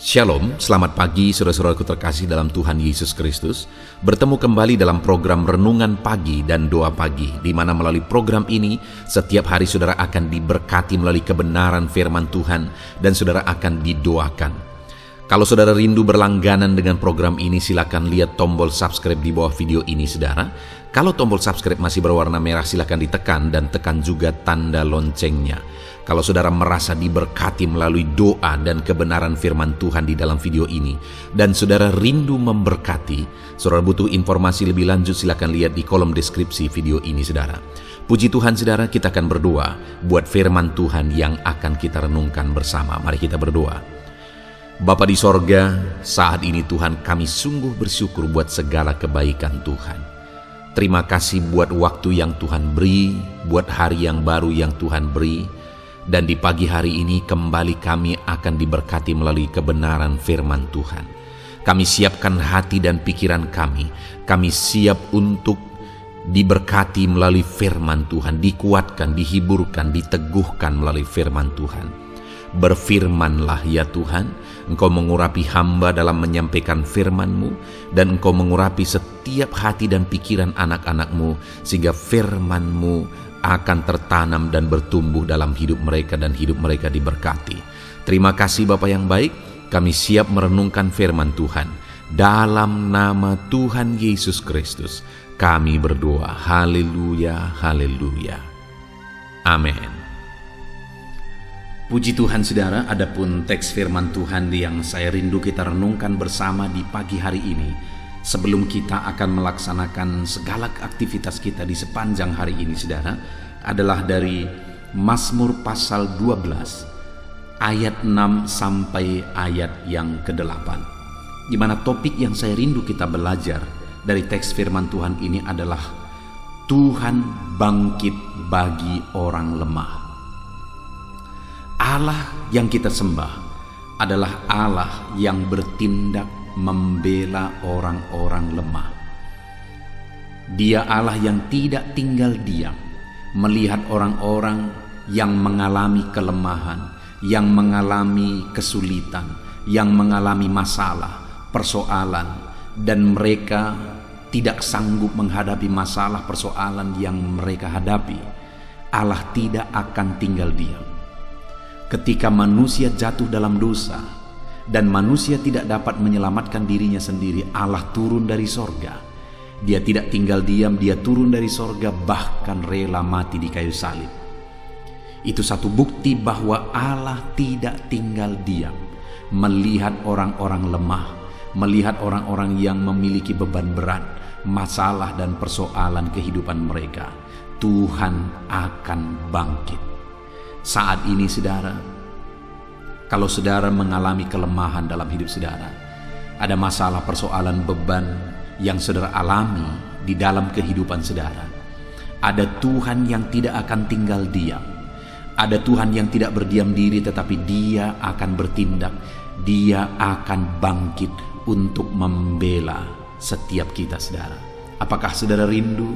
Shalom, selamat pagi saudara-saudaraku terkasih dalam Tuhan Yesus Kristus. Bertemu kembali dalam program Renungan Pagi dan Doa Pagi, di mana melalui program ini setiap hari saudara akan diberkati melalui kebenaran firman Tuhan dan saudara akan didoakan. Kalau saudara rindu berlangganan dengan program ini, silakan lihat tombol subscribe di bawah video ini saudara. Kalau tombol subscribe masih berwarna merah, silakan ditekan dan tekan juga tanda loncengnya. Kalau saudara merasa diberkati melalui doa dan kebenaran firman Tuhan di dalam video ini, dan saudara rindu memberkati, saudara butuh informasi lebih lanjut, silakan lihat di kolom deskripsi video ini saudara. Puji Tuhan saudara, kita akan berdoa buat firman Tuhan yang akan kita renungkan bersama. Mari kita berdoa. Bapa di sorga, saat ini Tuhan kami sungguh bersyukur buat segala kebaikan Tuhan. Terima kasih buat waktu yang Tuhan beri, buat hari yang baru yang Tuhan beri. Dan di pagi hari ini kembali kami akan diberkati melalui kebenaran firman Tuhan. Kami siapkan hati dan pikiran kami. Kami siap untuk diberkati melalui firman Tuhan, dikuatkan, dihiburkan, diteguhkan melalui firman Tuhan. Berfirmanlah ya Tuhan, Engkau mengurapi hamba dalam menyampaikan firman-Mu, dan Engkau mengurapi setiap hati dan pikiran anak-anak-Mu, sehingga firman-Mu akan tertanam dan bertumbuh dalam hidup mereka dan hidup mereka diberkati. Terima kasih Bapa yang baik, kami siap merenungkan firman Tuhan. Dalam nama Tuhan Yesus Kristus, kami berdoa. Haleluya, haleluya. Amin. Puji Tuhan saudara, adapun teks firman Tuhan yang saya rindu kita renungkan bersama di pagi hari ini, sebelum kita akan melaksanakan segala aktivitas kita di sepanjang hari ini saudara, adalah dari Mazmur pasal 12 ayat 6 sampai ayat yang ke-8, di mana topik yang saya rindu kita belajar dari teks firman Tuhan ini adalah Tuhan bangkit bagi orang lemah. Allah yang kita sembah adalah Allah yang bertindak membela orang-orang lemah. Dia Allah yang tidak tinggal diam melihat orang-orang yang mengalami kelemahan, yang mengalami kesulitan, yang mengalami masalah, persoalan, dan mereka tidak sanggup menghadapi masalah persoalan yang mereka hadapi. Allah tidak akan tinggal diam. Ketika manusia jatuh dalam dosa dan manusia tidak dapat menyelamatkan dirinya sendiri, Allah turun dari sorga. Dia tidak tinggal diam, dia turun dari sorga, bahkan rela mati di kayu salib. Itu satu bukti bahwa Allah tidak tinggal diam melihat orang-orang lemah, melihat orang-orang yang memiliki beban berat, masalah dan persoalan kehidupan mereka. Tuhan akan bangkit. Saat ini saudara, kalau saudara mengalami kelemahan dalam hidup saudara, ada masalah, persoalan, beban yang saudara alami di dalam kehidupan saudara, ada Tuhan yang tidak akan tinggal diam. Ada Tuhan yang tidak berdiam diri, tetapi Dia akan bertindak. Dia akan bangkit untuk membela setiap kita saudara. Apakah saudara rindu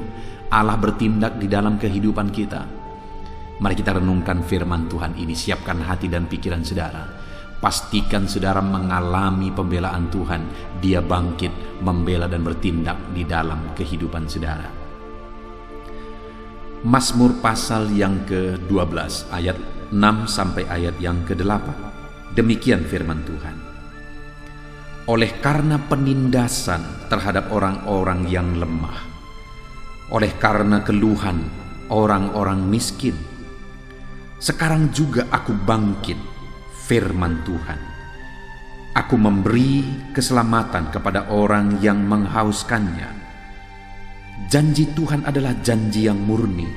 Allah bertindak di dalam kehidupan kita? Mari kita renungkan firman Tuhan ini. Siapkan hati dan pikiran saudara. Pastikan saudara mengalami pembelaan Tuhan. Dia bangkit, membela dan bertindak di dalam kehidupan saudara. Mazmur pasal yang ke-12 ayat 6 sampai ayat yang ke-8. Demikian firman Tuhan. Oleh karena penindasan terhadap orang-orang yang lemah, oleh karena keluhan orang-orang miskin, sekarang juga aku bangkit, firman Tuhan. Aku memberi keselamatan kepada orang yang menghauskannya. Janji Tuhan adalah janji yang murni,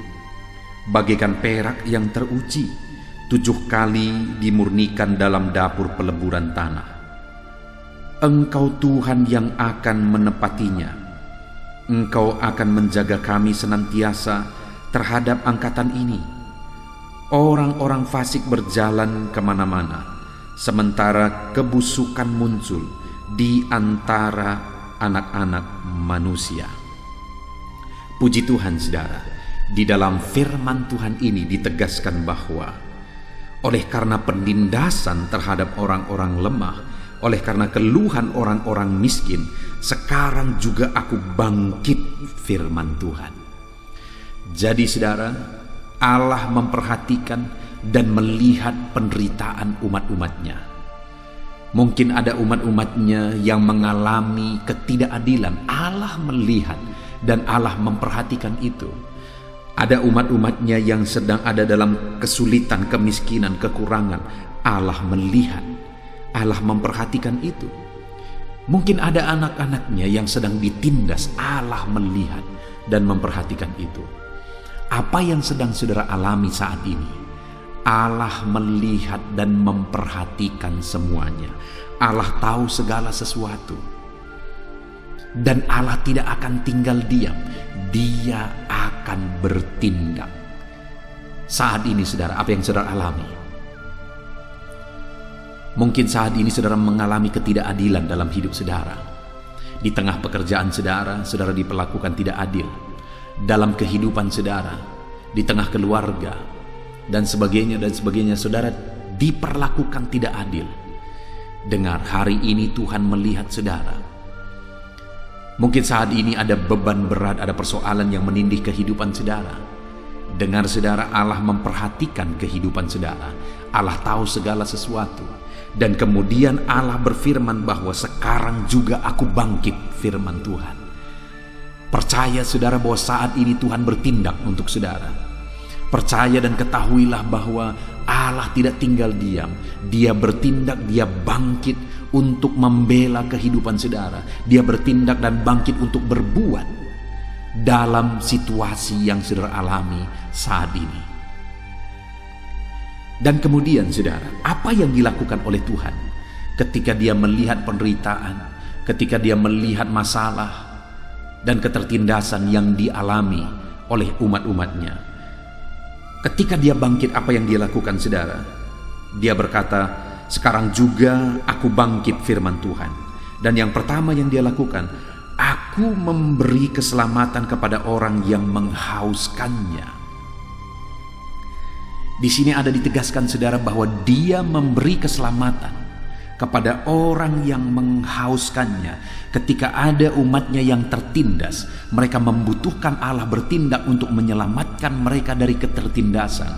bagaikan perak yang teruji, 7 kali dimurnikan dalam dapur peleburan tanah. Engkau Tuhan yang akan menepatinya. Engkau akan menjaga kami senantiasa terhadap angkatan ini. Orang-orang fasik berjalan kemana-mana, sementara kebusukan muncul di antara anak-anak manusia. Puji Tuhan saudara, di dalam firman Tuhan ini ditegaskan bahwa oleh karena penindasan terhadap orang-orang lemah, oleh karena keluhan orang-orang miskin, sekarang juga aku bangkit, firman Tuhan. Jadi saudara, Allah memperhatikan dan melihat penderitaan umat-umatnya. Mungkin ada umat-umatnya yang mengalami ketidakadilan. Allah melihat dan Allah memperhatikan itu. Ada umat-umatnya yang sedang ada dalam kesulitan, kemiskinan, kekurangan. Allah melihat, Allah memperhatikan itu. Mungkin ada anak-anaknya yang sedang ditindas. Allah melihat dan memperhatikan itu. Apa yang sedang saudara alami saat ini, Allah melihat dan memperhatikan semuanya. Allah tahu segala sesuatu. Dan Allah tidak akan tinggal diam. Dia akan bertindak. Saat ini saudara, apa yang saudara alami? Mungkin saat ini saudara mengalami ketidakadilan dalam hidup saudara. Di tengah pekerjaan saudara, saudara diperlakukan tidak adil. Dalam kehidupan saudara, di tengah keluarga, dan sebagainya, saudara diperlakukan tidak adil. Dengar, hari ini Tuhan melihat saudara. Mungkin saat ini ada beban berat, ada persoalan yang menindih kehidupan saudara. Dengar saudara, Allah memperhatikan kehidupan saudara. Allah tahu segala sesuatu. Dan kemudian Allah berfirman bahwa sekarang juga aku bangkit, firman Tuhan. Percaya saudara bahwa saat ini Tuhan bertindak untuk saudara. Percaya dan ketahuilah bahwa Allah tidak tinggal diam. Dia bertindak, dia bangkit untuk membela kehidupan saudara. Dia bertindak dan bangkit untuk berbuat dalam situasi yang saudara alami saat ini. Dan kemudian saudara, apa yang dilakukan oleh Tuhan ketika dia melihat penderitaan, ketika dia melihat masalah dan ketertindasan yang dialami oleh umat-umatnya? Ketika dia bangkit, apa yang dia lakukan saudara? Dia berkata, sekarang juga aku bangkit, firman Tuhan. Dan yang pertama yang dia lakukan, aku memberi keselamatan kepada orang yang menghauskannya. Di sini ada ditegaskan saudara bahwa dia memberi keselamatan kepada orang yang menghauskannya. Ketika ada umatnya yang tertindas, mereka membutuhkan Allah bertindak untuk menyelamatkan mereka dari ketertindasan.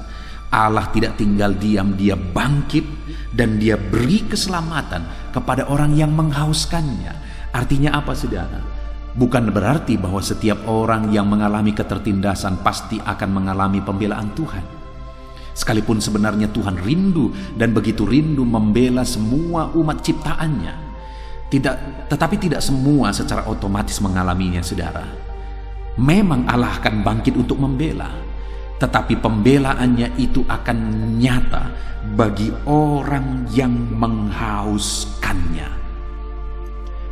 Allah tidak tinggal diam, dia bangkit dan dia beri keselamatan kepada orang yang menghauskannya. Artinya apa saudara? Bukan berarti bahwa setiap orang yang mengalami ketertindasan pasti akan mengalami pembelaan Tuhan. Sekalipun sebenarnya Tuhan rindu dan begitu rindu membela semua umat ciptaannya. Tetapi tidak semua secara otomatis mengalaminya saudara. Memang Allah akan bangkit untuk membela, tetapi pembelaannya itu akan nyata bagi orang yang menghauskannya.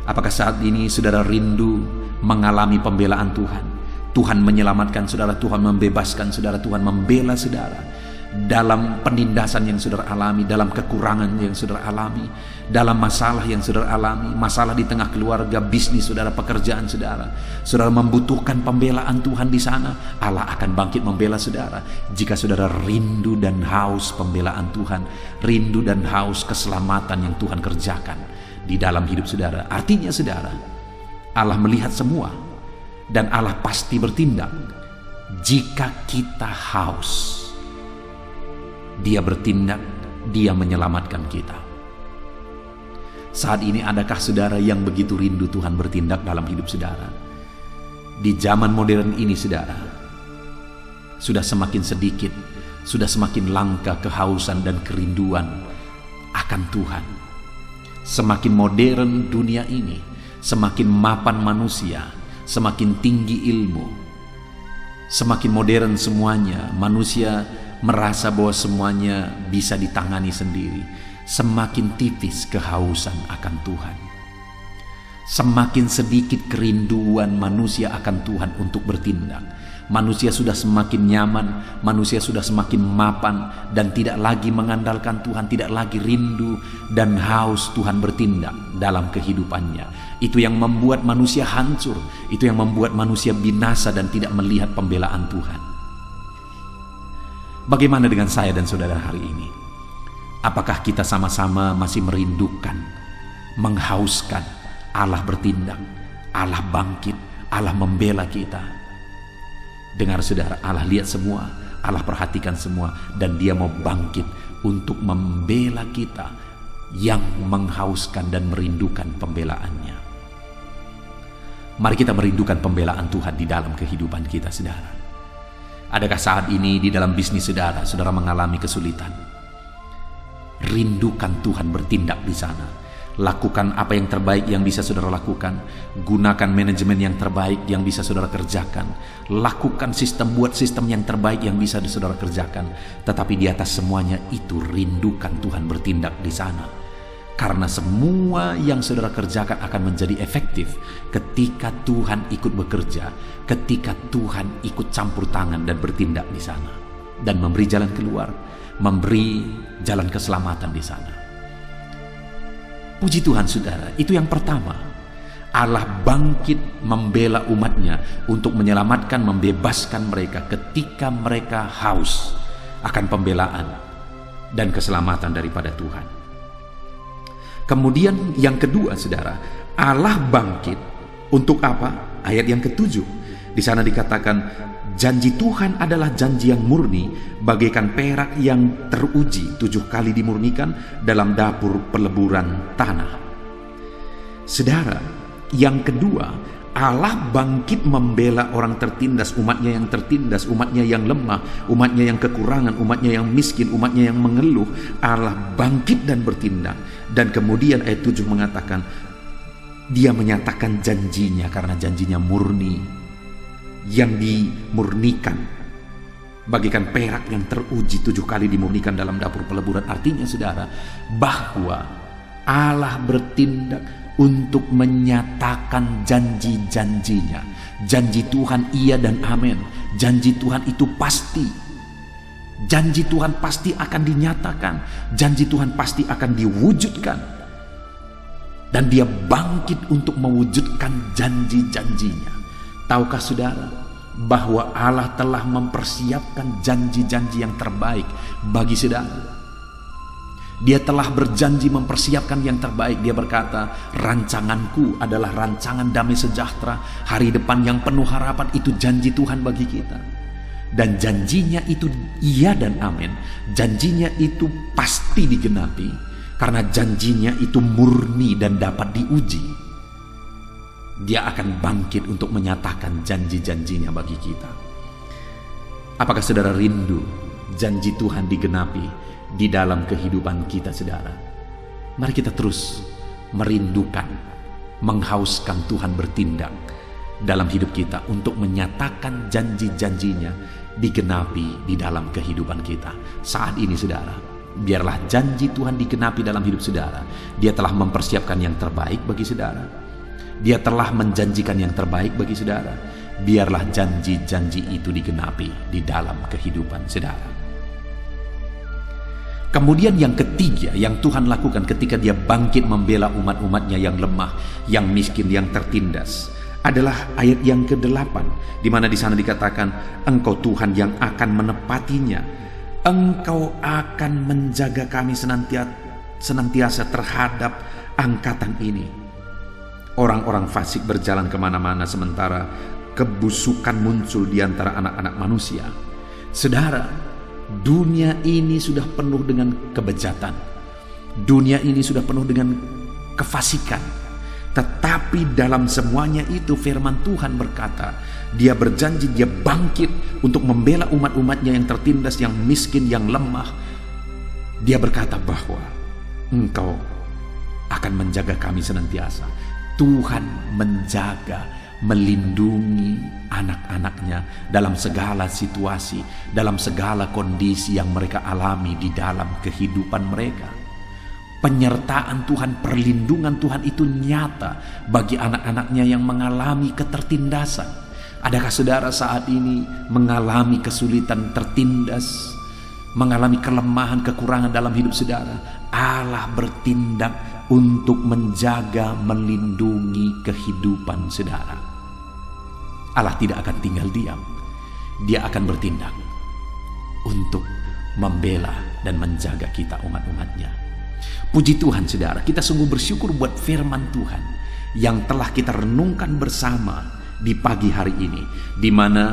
Apakah saat ini saudara rindu mengalami pembelaan Tuhan? Tuhan menyelamatkan saudara, Tuhan membebaskan saudara, Tuhan membela saudara dalam penindasan yang saudara alami, dalam kekurangan yang saudara alami, dalam masalah yang saudara alami, masalah di tengah keluarga, bisnis saudara, pekerjaan saudara. Saudara membutuhkan pembelaan Tuhan di sana, Allah akan bangkit membela saudara. Jika saudara rindu dan haus pembelaan Tuhan, rindu dan haus keselamatan yang Tuhan kerjakan di dalam hidup saudara, artinya saudara, Allah melihat semua dan Allah pasti bertindak. Jika kita haus, Dia bertindak, Dia menyelamatkan kita. Saat ini adakah saudara yang begitu rindu Tuhan bertindak dalam hidup saudara? Di zaman modern ini saudara, sudah semakin sedikit, sudah semakin langka kehausan dan kerinduan akan Tuhan. Semakin modern dunia ini, semakin mapan manusia, semakin tinggi ilmu, semakin modern semuanya, manusia merasa bahwa semuanya bisa ditangani sendiri. Semakin tipis kehausan akan Tuhan, semakin sedikit kerinduan manusia akan Tuhan untuk bertindak. Manusia sudah semakin nyaman, manusia sudah semakin mapan dan tidak lagi mengandalkan Tuhan, tidak lagi rindu dan haus Tuhan bertindak dalam kehidupannya. Itu yang membuat manusia hancur, itu yang membuat manusia binasa dan tidak melihat pembelaan Tuhan. Bagaimana dengan saya dan saudara hari ini? Apakah kita sama-sama masih merindukan, menghauskan Allah bertindak, Allah bangkit, Allah membela kita? Dengar saudara, Allah lihat semua, Allah perhatikan semua, dan Dia mau bangkit untuk membela kita yang menghauskan dan merindukan pembelaannya. Mari kita merindukan pembelaan Tuhan di dalam kehidupan kita, saudara. Adakah saat ini di dalam bisnis saudara, saudara mengalami kesulitan? Rindukan Tuhan bertindak di sana. Lakukan apa yang terbaik yang bisa saudara lakukan. Gunakan manajemen yang terbaik yang bisa saudara kerjakan. Lakukan buat sistem yang terbaik yang bisa saudara kerjakan. Tetapi di atas semuanya itu, rindukan Tuhan bertindak di sana. Karena semua yang saudara kerjakan akan menjadi efektif ketika Tuhan ikut bekerja, ketika Tuhan ikut campur tangan dan bertindak di sana, dan memberi jalan keluar, memberi jalan keselamatan di sana. Puji Tuhan saudara, itu yang pertama. Allah bangkit membela umatnya untuk menyelamatkan, membebaskan mereka ketika mereka haus akan pembelaan dan keselamatan daripada Tuhan. Kemudian yang kedua saudara, Allah bangkit untuk apa? Ayat yang ke-7. Di sana dikatakan, janji Tuhan adalah janji yang murni, bagaikan perak yang teruji 7 kali dimurnikan dalam dapur peleburan tanah. Saudara, yang kedua, Allah bangkit membela orang tertindas, umatnya yang tertindas, umatnya yang lemah, umatnya yang kekurangan, umatnya yang miskin, umatnya yang mengeluh. Allah bangkit dan bertindak. Dan kemudian ayat 7 mengatakan, Dia menyatakan janjinya karena janjinya murni, yang dimurnikan bagaikan perak yang teruji 7 kali dimurnikan dalam dapur peleburan. Artinya saudara, bahwa Allah bertindak untuk menyatakan janji-janjinya. Janji Tuhan iya dan amin. Janji Tuhan itu pasti. Janji Tuhan pasti akan dinyatakan. Janji Tuhan pasti akan diwujudkan. Dan Dia bangkit untuk mewujudkan janji-janjinya. Tahukah saudara bahwa Allah telah mempersiapkan janji-janji yang terbaik bagi saudara? Dia telah berjanji mempersiapkan yang terbaik. Dia berkata, rancanganku adalah rancangan damai sejahtera, hari depan yang penuh harapan. Itu janji Tuhan bagi kita. Dan janjinya itu iya dan amin. Janjinya itu pasti digenapi, karena janjinya itu murni dan dapat diuji. Dia akan bangkit untuk menyatakan janji-janjinya bagi kita. Apakah saudara rindu janji Tuhan digenapi di dalam kehidupan kita saudara? Mari kita terus merindukan, menghauskan Tuhan bertindak dalam hidup kita untuk menyatakan janji-janjinya digenapi di dalam kehidupan kita. Saat ini saudara, biarlah janji Tuhan digenapi dalam hidup saudara. Dia telah mempersiapkan yang terbaik bagi saudara. Dia telah menjanjikan yang terbaik bagi saudara. Biarlah janji-janji itu digenapi di dalam kehidupan saudara. Kemudian yang ketiga yang Tuhan lakukan ketika Dia bangkit membela umat-umatnya yang lemah, yang miskin, yang tertindas, adalah ayat yang ke-8, di mana di sana dikatakan, Engkau Tuhan yang akan menepatinya. Engkau akan menjaga kami senantiasa terhadap angkatan ini. Orang-orang fasik berjalan kemana-mana, sementara kebusukan muncul di antara anak-anak manusia. Saudara, dunia ini sudah penuh dengan kebejatan. Dunia ini sudah penuh dengan kefasikan. Tetapi dalam semuanya itu firman Tuhan berkata, Dia berjanji, Dia bangkit untuk membela umat-umatnya yang tertindas, yang miskin, yang lemah. Dia berkata bahwa Engkau akan menjaga kami senantiasa. Tuhan menjaga, melindungi anak-anaknya dalam segala situasi, dalam segala kondisi yang mereka alami di dalam kehidupan mereka. Penyertaan Tuhan, perlindungan Tuhan itu nyata bagi anak-anaknya yang mengalami ketertindasan. Adakah saudara saat ini mengalami kesulitan, tertindas, mengalami kelemahan, kekurangan dalam hidup saudara? Allah bertindak untuk menjaga, melindungi kehidupan saudara. Allah tidak akan tinggal diam. Dia akan bertindak untuk membela dan menjaga kita umat-umatnya. Puji Tuhan saudara, kita sungguh bersyukur buat firman Tuhan yang telah kita renungkan bersama di pagi hari ini, di mana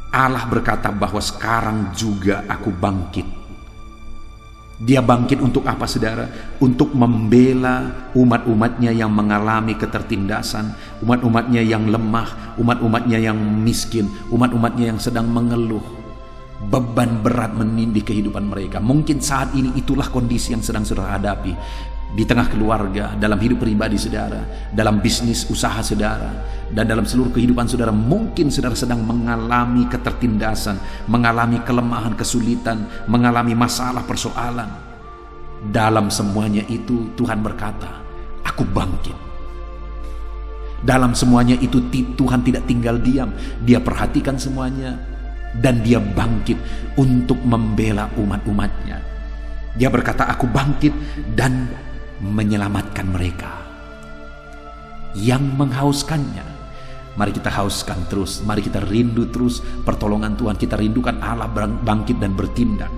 Allah berkata bahwa sekarang juga aku bangkit. Dia bangkit untuk apa saudara? Untuk membela umat-umatnya yang mengalami ketertindasan, umat-umatnya yang lemah, umat-umatnya yang miskin, umat-umatnya yang sedang mengeluh. Beban berat menindih kehidupan mereka. Mungkin saat ini itulah kondisi yang sedang saudara hadapi di tengah keluarga, dalam hidup pribadi saudara, dalam bisnis usaha saudara, dan dalam seluruh kehidupan saudara. Mungkin saudara sedang mengalami ketertindasan, mengalami kelemahan, kesulitan, mengalami masalah, persoalan. Dalam semuanya itu Tuhan berkata, aku bangkit. Dalam semuanya itu Tuhan tidak tinggal diam. Dia perhatikan semuanya dan dia bangkit untuk membela umat-umatnya. Dia berkata, aku bangkit dan menyelamatkan mereka yang menghauskannya. Mari kita hauskan terus, mari kita rindu terus pertolongan Tuhan. Kita rindukan Allah bangkit dan bertindak.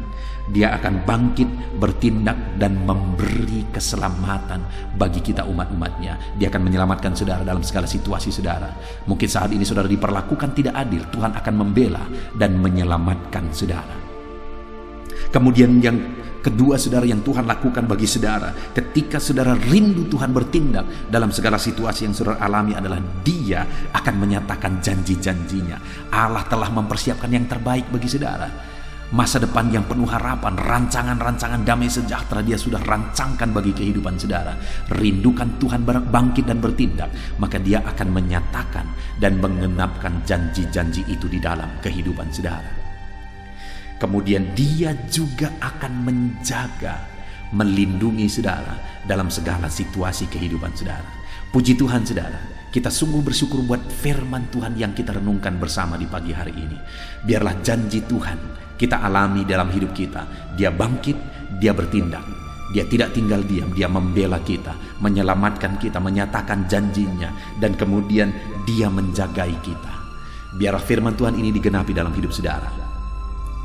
Dia akan bangkit, bertindak, dan memberi keselamatan bagi kita umat-umatnya. Dia akan menyelamatkan saudara dalam segala situasi saudara. Mungkin saat ini saudara diperlakukan tidak adil, Tuhan akan membela dan menyelamatkan saudara. Kemudian yang kedua saudara yang Tuhan lakukan bagi saudara, ketika saudara rindu Tuhan bertindak dalam segala situasi yang saudara alami, adalah Dia akan menyatakan janji-janjinya. Allah telah mempersiapkan yang terbaik bagi saudara. Masa depan yang penuh harapan, rancangan-rancangan damai sejahtera Dia sudah rancangkan bagi kehidupan saudara. Rindukan Tuhan bangkit dan bertindak, maka Dia akan menyatakan dan menggenapkan janji-janji itu di dalam kehidupan saudara. Kemudian Dia juga akan menjaga, melindungi saudara dalam segala situasi kehidupan saudara. Puji Tuhan saudara, kita sungguh bersyukur buat firman Tuhan yang kita renungkan bersama di pagi hari ini. Biarlah janji Tuhan kita alami dalam hidup kita. Dia bangkit, Dia bertindak. Dia tidak tinggal diam, Dia membela kita, menyelamatkan kita, menyatakan janjinya, dan kemudian Dia menjagai kita. Biarlah firman Tuhan ini digenapi dalam hidup saudara.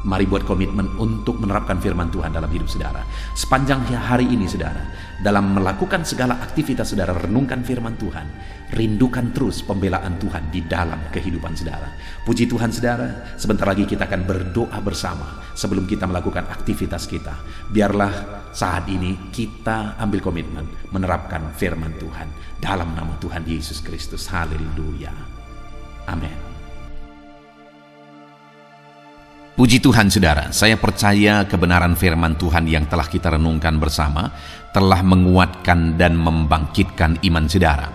Mari buat komitmen untuk menerapkan firman Tuhan dalam hidup saudara. Sepanjang hari ini saudara, dalam melakukan segala aktivitas saudara, renungkan firman Tuhan. Rindukan terus pembelaan Tuhan di dalam kehidupan saudara. Puji Tuhan saudara, sebentar lagi kita akan berdoa bersama sebelum kita melakukan aktivitas kita. Biarlah saat ini kita ambil komitmen menerapkan firman Tuhan dalam nama Tuhan Yesus Kristus. Haleluya. Amin. Puji Tuhan saudara, saya percaya kebenaran firman Tuhan yang telah kita renungkan bersama telah menguatkan dan membangkitkan iman saudara.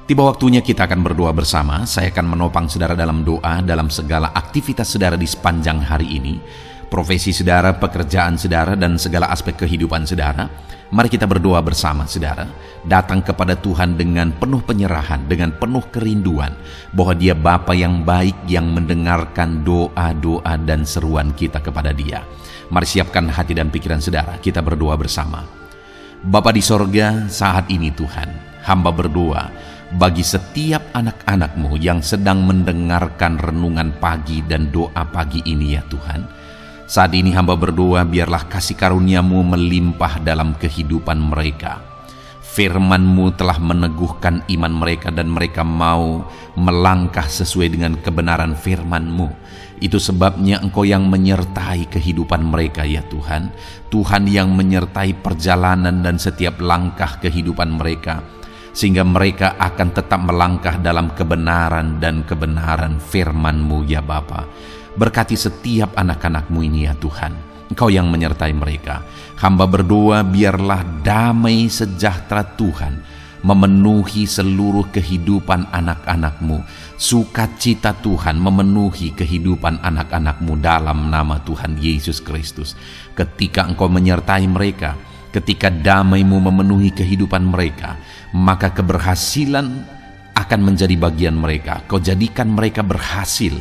Tiba waktunya kita akan berdoa bersama. Saya akan menopang saudara dalam doa dalam segala aktivitas saudara di sepanjang hari ini. Profesi saudara, pekerjaan saudara, dan segala aspek kehidupan saudara. Mari kita berdoa bersama saudara. Datang kepada Tuhan dengan penuh penyerahan, dengan penuh kerinduan bahwa Dia Bapa yang baik yang mendengarkan doa-doa dan seruan kita kepada Dia. Mari siapkan hati dan pikiran saudara, kita berdoa bersama. Bapa di sorga, saat ini Tuhan, hamba berdoa bagi setiap anak-anak-Mu yang sedang mendengarkan renungan pagi dan doa pagi ini ya Tuhan. Saat ini hamba berdoa, biarlah kasih karunia-Mu melimpah dalam kehidupan mereka. Firman-Mu telah meneguhkan iman mereka dan mereka mau melangkah sesuai dengan kebenaran firman-Mu. Itu sebabnya Engkau yang menyertai kehidupan mereka ya Tuhan. Tuhan yang menyertai perjalanan dan setiap langkah kehidupan mereka, sehingga mereka akan tetap melangkah dalam kebenaran dan kebenaran firman-Mu ya Bapa. Berkati setiap anak-anak-Mu ini ya Tuhan. Engkau yang menyertai mereka. Hamba berdoa biarlah damai sejahtera Tuhan memenuhi seluruh kehidupan anak-anak-Mu. Sukacita Tuhan memenuhi kehidupan anak-anak-Mu dalam nama Tuhan Yesus Kristus. Ketika Engkau menyertai mereka, ketika damai-Mu memenuhi kehidupan mereka, maka keberhasilan akan menjadi bagian mereka. Kau jadikan mereka berhasil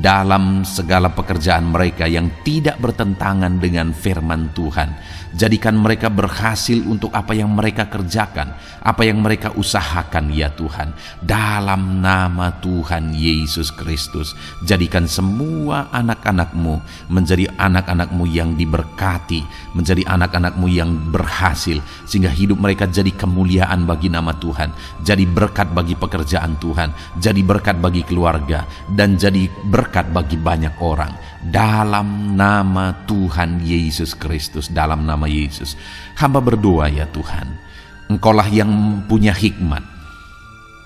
dalam segala pekerjaan mereka yang tidak bertentangan dengan firman Tuhan. Jadikan mereka berhasil untuk apa yang mereka kerjakan, apa yang mereka usahakan ya Tuhan. Dalam nama Tuhan Yesus Kristus, jadikan semua anak-anak-Mu menjadi anak-anak-Mu yang diberkati, menjadi anak-anak-Mu yang berhasil, sehingga hidup mereka jadi kemuliaan bagi nama Tuhan, jadi berkat bagi pekerjaan Tuhan, jadi berkat bagi keluarga, dan jadi berkat bagi banyak orang. Dalam nama Tuhan Yesus Kristus, dalam nama Yesus, hamba berdoa ya Tuhan, Engkaulah yang punya hikmat.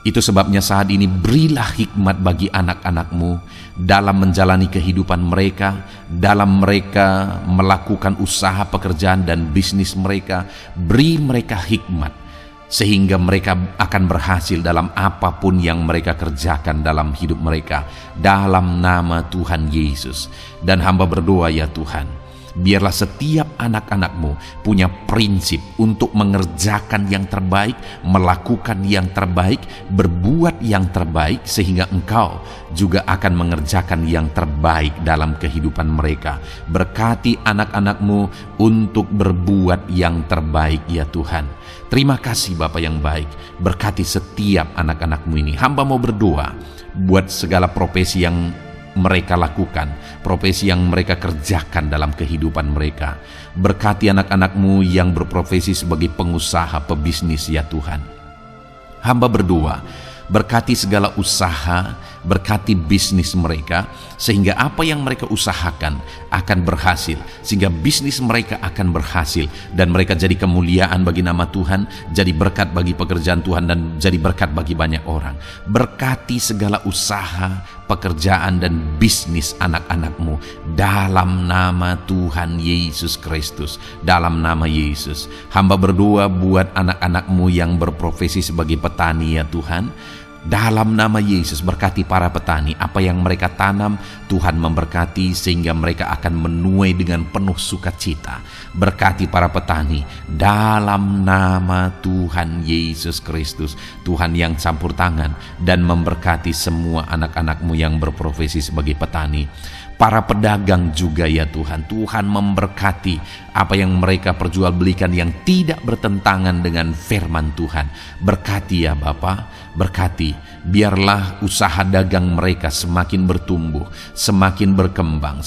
Itu sebabnya saat ini berilah hikmat bagi anak-anak-Mu dalam menjalani kehidupan mereka, dalam mereka melakukan usaha pekerjaan dan bisnis mereka. Beri mereka hikmat sehingga mereka akan berhasil dalam apapun yang mereka kerjakan dalam hidup mereka, dalam nama Tuhan Yesus. Dan hamba berdoa ya Tuhan, biarlah setiap anak-anak-Mu punya prinsip untuk mengerjakan yang terbaik, melakukan yang terbaik, berbuat yang terbaik, sehingga Engkau juga akan mengerjakan yang terbaik dalam kehidupan mereka. Berkati anak-anak-Mu untuk berbuat yang terbaik ya Tuhan. Terima kasih Bapa yang baik, berkati setiap anak-anak-Mu ini. Hamba mau berdoa buat segala profesi yang mereka lakukan, profesi yang mereka kerjakan dalam kehidupan mereka. Berkati anak-anak-Mu yang berprofesi sebagai pengusaha, pebisnis ya Tuhan. Hamba berdoa, berkati segala usaha, berkati bisnis mereka, sehingga apa yang mereka usahakan akan berhasil, sehingga bisnis mereka akan berhasil, dan mereka jadi kemuliaan bagi nama Tuhan, jadi berkat bagi pekerjaan Tuhan, dan jadi berkat bagi banyak orang. Berkati segala usaha, pekerjaan, dan bisnis anak-anak-Mu dalam nama Tuhan Yesus Kristus, dalam nama Yesus. Hamba berdoa buat anak-anak-Mu yang berprofesi sebagai petani ya Tuhan. Dalam nama Yesus, berkati para petani. Apa yang mereka tanam, Tuhan memberkati sehingga mereka akan menuai dengan penuh sukacita. Berkati para petani dalam nama Tuhan Yesus Kristus. Tuhan yang campur tangan dan memberkati semua anak-anak-Mu yang berprofesi sebagai petani. Para pedagang juga ya Tuhan, Tuhan memberkati apa yang mereka perjualbelikan yang tidak bertentangan dengan firman Tuhan. Berkati ya Bapa, berkati, biarlah usaha dagang mereka semakin bertumbuh, semakin berkembang,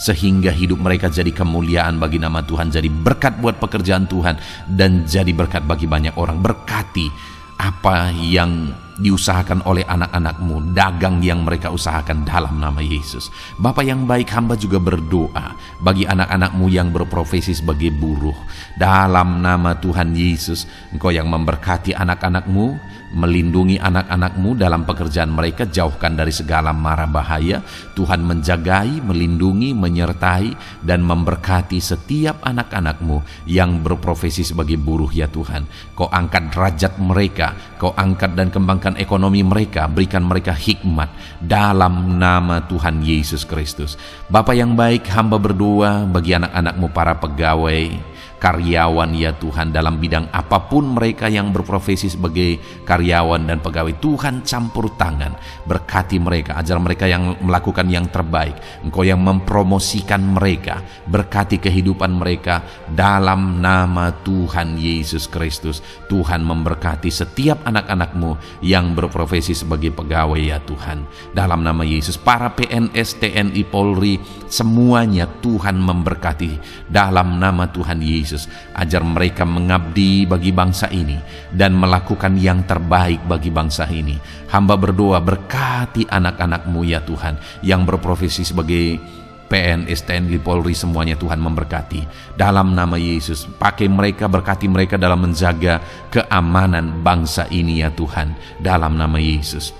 sehingga hidup mereka jadi kemuliaan bagi nama Tuhan, jadi berkat buat pekerjaan Tuhan, dan jadi berkat bagi banyak orang. Berkati apa yang diusahakan oleh anak-anak-Mu, dagang yang mereka usahakan dalam nama Yesus. Bapa yang baik, hamba juga berdoa bagi anak-anak-Mu yang berprofesi sebagai buruh. Dalam nama Tuhan Yesus, Engkau yang memberkati anak-anak-Mu, melindungi anak-anak-Mu dalam pekerjaan mereka, jauhkan dari segala mara bahaya. Tuhan menjagai, melindungi, menyertai, dan memberkati setiap anak-anak-Mu yang berprofesi sebagai buruh ya Tuhan. Kau angkat derajat mereka, Kau angkat dan kembangkan ekonomi mereka, berikan mereka hikmat dalam nama Tuhan Yesus Kristus. Bapa yang baik, hamba berdoa bagi anak-anak-Mu para pegawai, karyawan ya Tuhan, dalam bidang apapun mereka yang berprofesi sebagai karyawan dan pegawai. Tuhan campur tangan, berkati mereka, ajar mereka yang melakukan yang terbaik. Engkau yang mempromosikan mereka, berkati kehidupan mereka dalam nama Tuhan Yesus Kristus. Tuhan memberkati setiap anak-anak-Mu yang berprofesi sebagai pegawai ya Tuhan, dalam nama Yesus. Para PNS, TNI, Polri, semuanya Tuhan memberkati dalam nama Tuhan Yesus. Ajar mereka mengabdi bagi bangsa ini dan melakukan yang terbaik bagi bangsa ini. Hamba berdoa, berkati anak-anak-Mu ya Tuhan yang berprofesi sebagai PNS, TNI, Polri, semuanya Tuhan memberkati dalam nama Yesus. Pakai mereka, berkati mereka dalam menjaga keamanan bangsa ini ya Tuhan, dalam nama Yesus.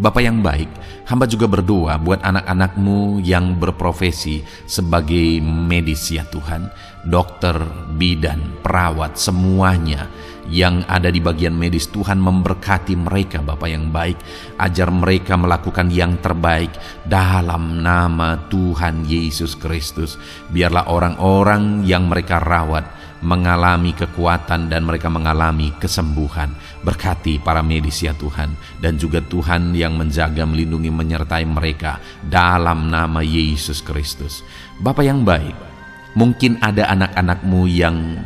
Bapa yang baik, hamba juga berdoa buat anak-anak-Mu yang berprofesi sebagai medis ya Tuhan, dokter, bidan, perawat, semuanya yang ada di bagian medis. Tuhan memberkati mereka Bapa yang baik, ajar mereka melakukan yang terbaik dalam nama Tuhan Yesus Kristus. Biarlah orang-orang yang mereka rawat mengalami kekuatan dan mereka mengalami kesembuhan. Berkati para medis ya Tuhan, dan juga Tuhan yang menjaga, melindungi, menyertai mereka dalam nama Yesus Kristus. Bapa yang baik, mungkin ada anak-anak-Mu yang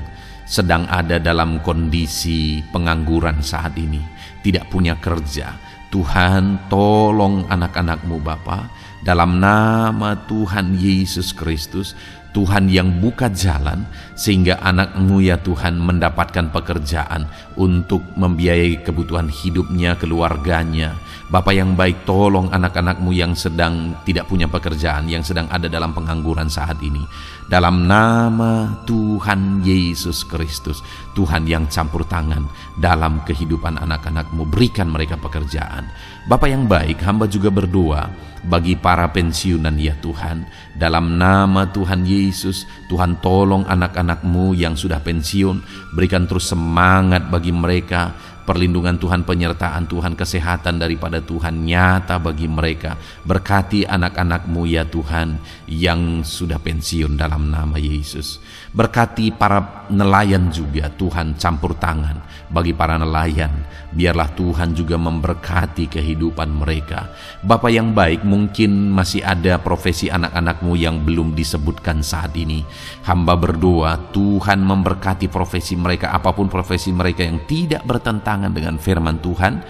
sedang ada dalam kondisi pengangguran saat ini, tidak punya kerja. Tuhan, tolong anak-anak-Mu Bapa, dalam nama Tuhan Yesus Kristus. Tuhan yang buka jalan sehingga anak-Mu ya Tuhan mendapatkan pekerjaan untuk membiayai kebutuhan hidupnya, keluarganya. Bapa yang baik, tolong anak-anak-Mu yang sedang tidak punya pekerjaan, yang sedang ada dalam pengangguran saat ini. Dalam nama Tuhan Yesus Kristus, Tuhan yang campur tangan dalam kehidupan anak-anak-Mu, berikan mereka pekerjaan. Bapa yang baik, hamba juga berdoa bagi para pensiunan ya Tuhan. Dalam nama Tuhan Yesus, Tuhan tolong anak-anak-Mu yang sudah pensiun, berikan terus semangat bagi mereka. Perlindungan Tuhan, penyertaan Tuhan, kesehatan daripada Tuhan nyata bagi mereka. Berkati anak-anak-Mu ya Tuhan yang sudah pensiun dalam nama Yesus. Berkati para nelayan juga, Tuhan campur tangan bagi para nelayan. Biarlah Tuhan juga memberkati kehidupan mereka. Bapa yang baik, mungkin masih ada profesi anak-anak-Mu yang belum disebutkan saat ini. Hamba berdoa Tuhan memberkati profesi mereka, apapun profesi mereka yang tidak bertentangan dengan firman Tuhan.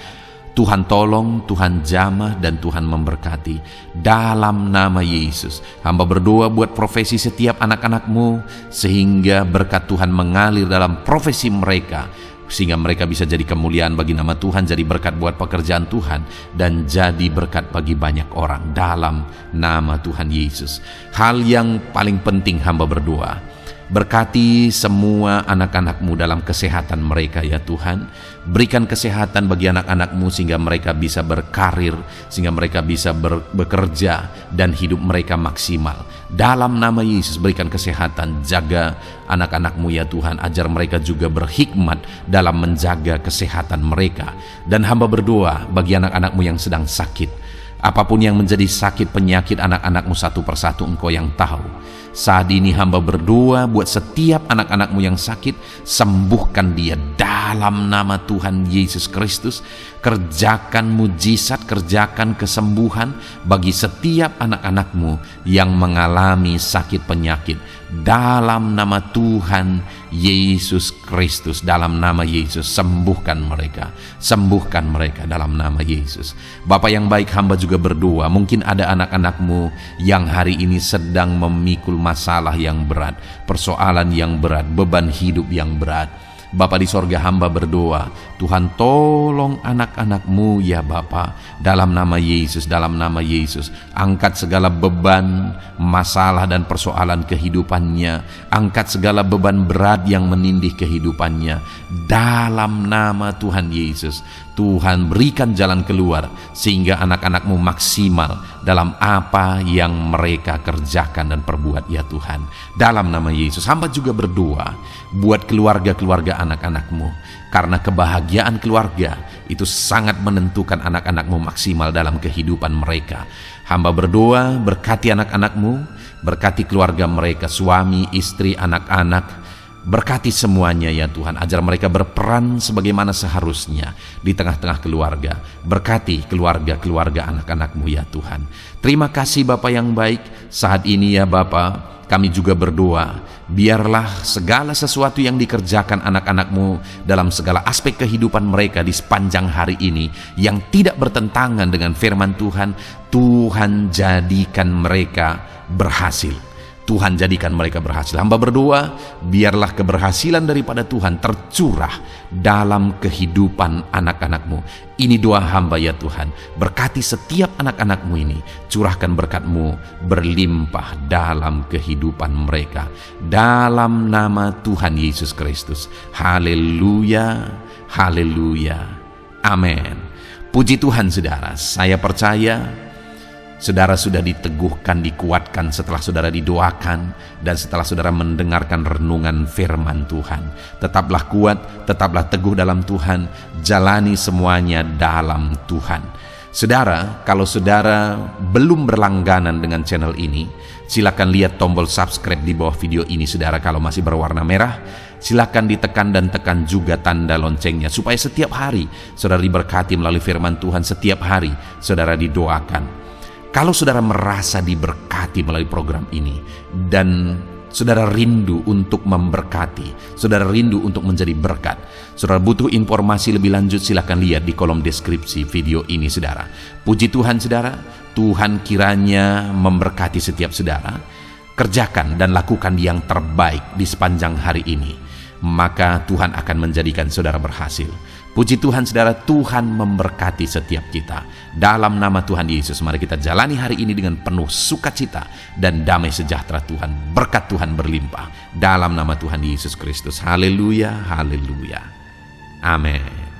Tuhan tolong, Tuhan jamah, dan Tuhan memberkati dalam nama Yesus. Hamba berdoa buat profesi setiap anak-anak-Mu, sehingga berkat Tuhan mengalir dalam profesi mereka, sehingga mereka bisa jadi kemuliaan bagi nama Tuhan, jadi berkat buat pekerjaan Tuhan, dan jadi berkat bagi banyak orang dalam nama Tuhan Yesus. Hal yang paling penting hamba berdoa, berkati semua anak-anak-Mu dalam kesehatan mereka ya Tuhan. Berikan kesehatan bagi anak-anak-Mu sehingga mereka bisa berkarir, sehingga mereka bisa bekerja dan hidup mereka maksimal. Dalam nama Yesus berikan kesehatan, jaga anak-anak-Mu ya Tuhan, ajar mereka juga berhikmat dalam menjaga kesehatan mereka. Dan hamba berdoa bagi anak-anak-Mu yang sedang sakit, apapun yang menjadi sakit penyakit anak-anak-Mu satu persatu Engkau yang tahu. Saat ini hamba berdoa buat setiap anak-anak-Mu yang sakit, sembuhkan dia dalam nama Tuhan Yesus Kristus. Kerjakan mujizat, kerjakan kesembuhan bagi setiap anak-anak-Mu yang mengalami sakit penyakit. Dalam nama Tuhan Yesus Kristus, dalam nama Yesus, sembuhkan mereka dalam nama Yesus. Bapa yang baik, hamba juga berdoa, mungkin ada anak-anak-Mu yang hari ini sedang memikul masalah yang berat, persoalan yang berat, beban hidup yang berat. Bapa di sorga, hamba berdoa, Tuhan tolong anak-anak-Mu ya Bapa, dalam nama Yesus, dalam nama Yesus. Angkat segala beban, masalah dan persoalan kehidupannya. Angkat segala beban berat yang menindih kehidupannya. Dalam nama Tuhan Yesus, Tuhan berikan jalan keluar sehingga anak-anak-Mu maksimal dalam apa yang mereka kerjakan dan perbuat ya Tuhan. Dalam nama Yesus, hamba juga berdoa buat keluarga-keluarga anak-anak-Mu, karena kebahagiaan keluarga itu sangat menentukan anak-anak-Mu maksimal dalam kehidupan mereka. Hamba berdoa berkati anak-anak-Mu, berkati keluarga mereka, suami, istri, anak-anak. Berkati semuanya ya Tuhan, ajar mereka berperan sebagaimana seharusnya di tengah-tengah keluarga. Berkati keluarga-keluarga anak-anak-Mu ya Tuhan. Terima kasih Bapa yang baik. Saat ini ya Bapa, kami juga berdoa, biarlah segala sesuatu yang dikerjakan anak-anak-Mu dalam segala aspek kehidupan mereka di sepanjang hari ini yang tidak bertentangan dengan firman Tuhan, Tuhan jadikan mereka berhasil. Tuhan jadikan mereka berhasil. Hamba berdoa, biarlah keberhasilan daripada Tuhan tercurah dalam kehidupan anak-anak-Mu. Ini doa hamba ya Tuhan. Berkati setiap anak-anak-Mu ini. Curahkan berkat-Mu berlimpah dalam kehidupan mereka. Dalam nama Tuhan Yesus Kristus. Haleluya, haleluya, amin. Puji Tuhan saudara, saya percaya saudara sudah diteguhkan, dikuatkan setelah saudara didoakan dan setelah saudara mendengarkan renungan firman Tuhan. Tetaplah kuat, tetaplah teguh dalam Tuhan, jalani semuanya dalam Tuhan. Saudara, kalau saudara belum berlangganan dengan channel ini, silakan lihat tombol subscribe di bawah video ini saudara kalau masih berwarna merah. Silakan ditekan dan tekan juga tanda loncengnya, supaya setiap hari saudara diberkati melalui firman Tuhan. Setiap hari saudara didoakan. Kalau saudara merasa diberkati melalui program ini dan saudara rindu untuk memberkati, saudara rindu untuk menjadi berkat, saudara butuh informasi lebih lanjut, silakan lihat di kolom deskripsi video ini saudara. Puji Tuhan saudara, Tuhan kiranya memberkati setiap saudara. Kerjakan dan lakukan yang terbaik di sepanjang hari ini, maka Tuhan akan menjadikan saudara berhasil. Puji Tuhan saudara, Tuhan memberkati setiap kita. Dalam nama Tuhan Yesus, mari kita jalani hari ini dengan penuh sukacita dan damai sejahtera Tuhan. Berkat Tuhan berlimpah. Dalam nama Tuhan Yesus Kristus. Haleluya, haleluya. Amin.